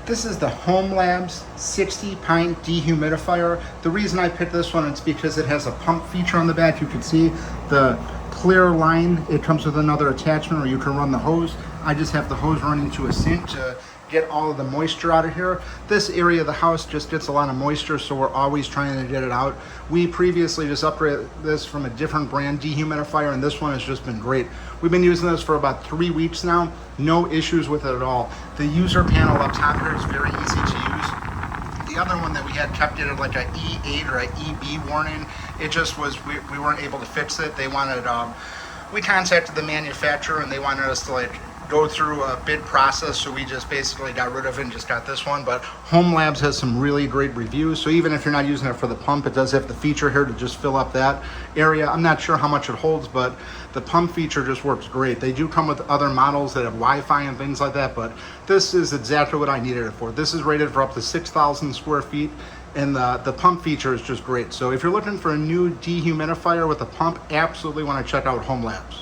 This is the hOmeLabs 60 Pint Dehumidifier. The reason I picked this one is because it has a pump feature on the back. You can see the clear line. It comes with another attachment where you can run the hose. I just have the hose running to a sink to get all of the moisture out of here. This area of the house just gets a lot of moisture, so we're always trying to get it out. We previously just upgraded this from a different brand dehumidifier, and this one has just been great. We've been using this for about 3 weeks now. No issues with it at all. The user panel up top here is very easy to use. The other one that we had kept it at like a E8 or a EB warning. It just was, we weren't able to fix it. They wanted, we contacted the manufacturer and they wanted us to like go through a bid process, so we just basically got rid of it and just got this one. But hOmeLabs has some really great reviews, so even if you're not using it for the pump, it does have the feature here to just fill up that area. I'm not sure how much it holds, but the pump feature just works great. They do come with other models that have Wi-Fi and things like that, but this is exactly what I needed it for. This is rated for up to 6,000 square feet, and the pump feature is just great. So if you're looking for a new dehumidifier with a pump, absolutely want to check out hOmeLabs.